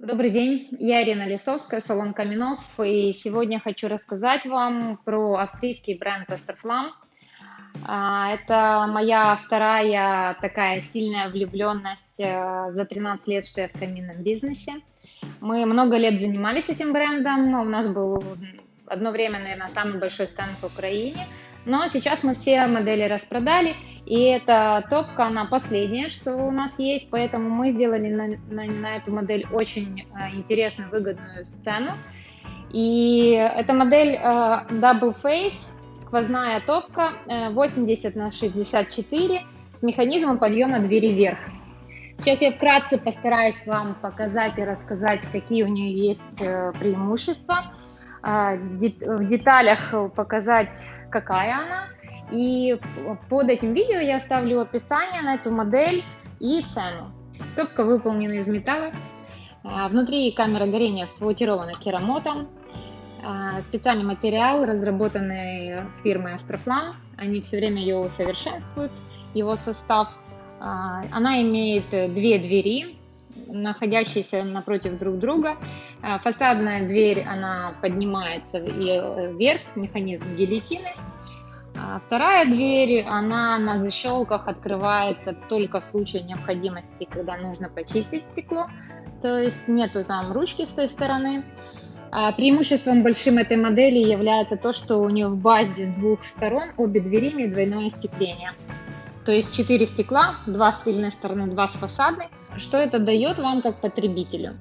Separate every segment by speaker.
Speaker 1: Добрый день, я Ирина Лисовская, салон Каменов, и сегодня хочу рассказать вам про австрийский бренд Astorflamme. Это моя вторая такая сильная влюбленность за 13 лет, что я в каминном бизнесе. Мы много лет занимались этим брендом, у нас был одно время, наверное, самый большой стенд в Украине, но сейчас мы все модели распродали, и эта топка, она последняя, что у нас есть, поэтому мы сделали на эту модель очень интересную, выгодную цену. И эта модель Double Face, сквозная топка 80×64 с механизмом подъема двери вверх. Сейчас я вкратце постараюсь вам показать и рассказать, какие у нее есть преимущества, в деталях показать, какая она. И под этим видео я оставлю описание на эту модель и цену. Топка выполнена из металла. Внутри камера горения флотирована керамотом. Специальный материал, разработанный фирмой Astorflamme. Они все время ее усовершенствуют, его состав. Она имеет две двери, находящиеся напротив друг друга. Фасадная дверь, она поднимается вверх, механизм гильотины. Вторая дверь, она на защелках открывается только в случае необходимости, когда нужно почистить стекло. То есть нету там ручки с той стороны. Преимуществом большим этой модели является то, что у нее в базе с двух сторон обе двери имеют двойное остекление. То есть 4 стекла, 2 с тыльной стороны, 2 с фасадной. Что это дает вам как потребителю?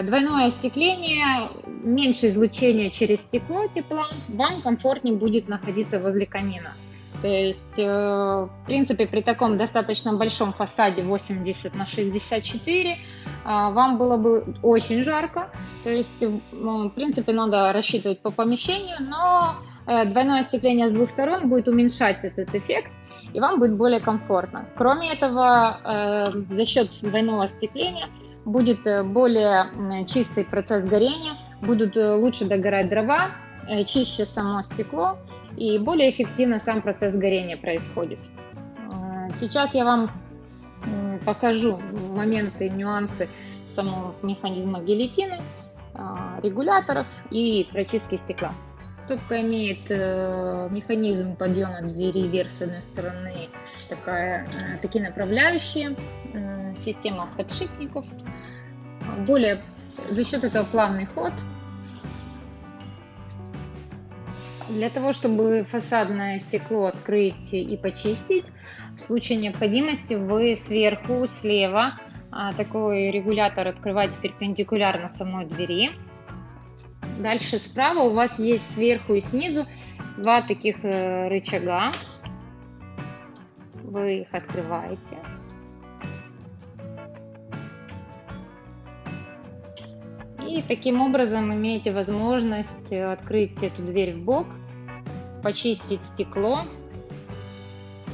Speaker 1: Двойное остекление, меньше излучения через стекло тепла, вам комфортнее будет находиться возле камина. То есть, в принципе, при таком достаточно большом фасаде 80×64 вам было бы очень жарко. То есть, в принципе, надо рассчитывать по помещению, но двойное остекление с двух сторон будет уменьшать этот эффект, и вам будет более комфортно. Кроме этого, за счет двойного остекления будет более чистый процесс горения, будут лучше догорать дрова, чище само стекло и более эффективно сам процесс горения происходит. Сейчас я вам покажу моменты, нюансы самого механизма гильотины, регуляторов и прочистки стекла. Топка имеет механизм подъема двери вверх с одной стороны, такие направляющие, система подшипников. За счет этого плавный ход. Для того, чтобы фасадное стекло открыть и почистить, в случае необходимости вы сверху, слева такой регулятор открываете перпендикулярно самой двери. Дальше справа у вас есть сверху и снизу два таких рычага. Вы их открываете. И таким образом имеете возможность открыть эту дверь в бок, почистить стекло,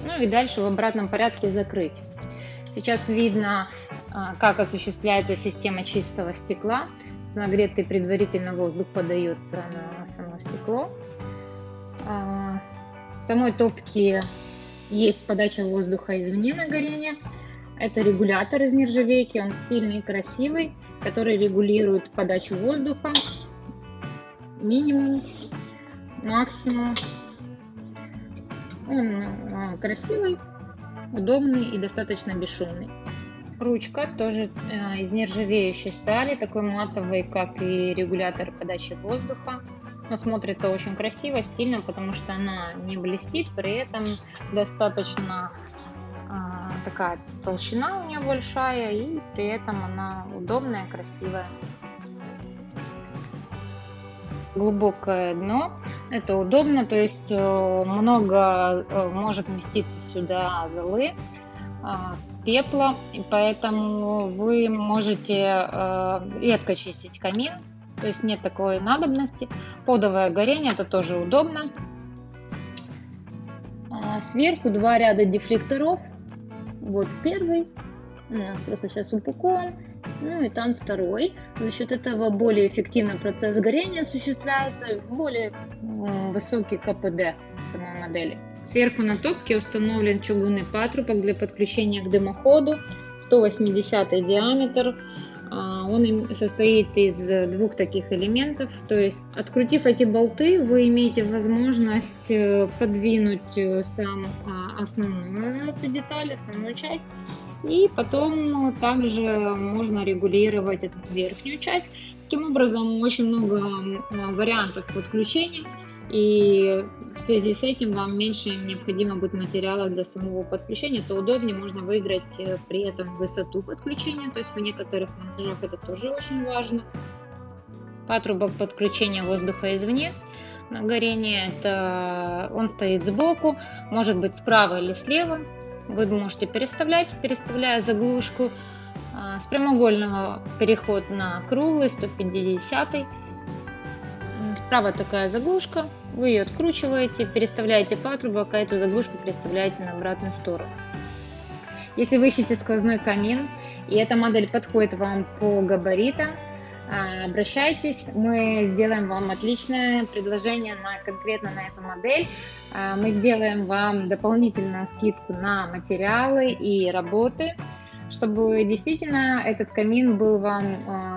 Speaker 1: ну и дальше в обратном порядке закрыть. Сейчас видно, как осуществляется система чистого стекла. Нагретый предварительно воздух подается на само стекло. В самой топке есть подача воздуха извне на горение. Это регулятор из нержавейки, он стильный и красивый, который регулирует подачу воздуха, минимум, максимум. Он красивый, удобный и достаточно бесшумный. Ручка тоже из нержавеющей стали, такой матовый, как и регулятор подачи воздуха. Но смотрится очень красиво, стильно, потому что она не блестит, при этом достаточно такая толщина у нее большая, и при этом она удобная, красивая. Глубокое дно, это удобно, то есть много может вместиться сюда золы, пепла, и поэтому вы можете редко чистить камин, то есть нет такой надобности. Подовое горение, это тоже удобно. Сверху два ряда дефлекторов. Вот первый, у нас просто сейчас упакован, ну и там второй. За счет этого более эффективно процесс горения осуществляется, более высокий КПД самой модели. Сверху на топке установлен чугунный патрубок для подключения к дымоходу, 180 диаметр. Он состоит из двух таких элементов, то есть открутив эти болты, вы имеете возможность подвинуть основную эту деталь, основную часть, и потом также можно регулировать эту верхнюю часть. Таким образом, очень много вариантов подключения, и в связи с этим вам меньше необходимо будет материала для самого подключения, то удобнее, можно выиграть при этом высоту подключения, то есть в некоторых монтажах это тоже очень важно. Патрубок подключения воздуха извне на горение, он стоит сбоку, может быть справа или слева. Вы можете переставляя заглушку с прямоугольного переход на круглый 150. Справа такая заглушка, вы ее откручиваете, переставляете патрубок, а эту заглушку переставляете на обратную сторону. Если вы ищете сквозной камин и эта модель подходит вам по габаритам, обращайтесь, мы сделаем вам отличное предложение конкретно на эту модель. Мы сделаем вам дополнительную скидку на материалы и работы, чтобы действительно этот камин был вам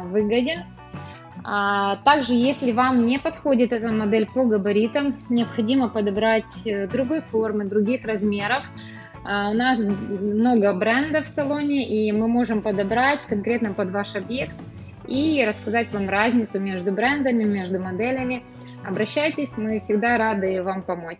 Speaker 1: выгоден. Также, если вам не подходит эта модель по габаритам, необходимо подобрать другой формы, других размеров. У нас много брендов в салоне, и мы можем подобрать конкретно под ваш объект и рассказать вам разницу между брендами, между моделями. Обращайтесь, мы всегда рады вам помочь.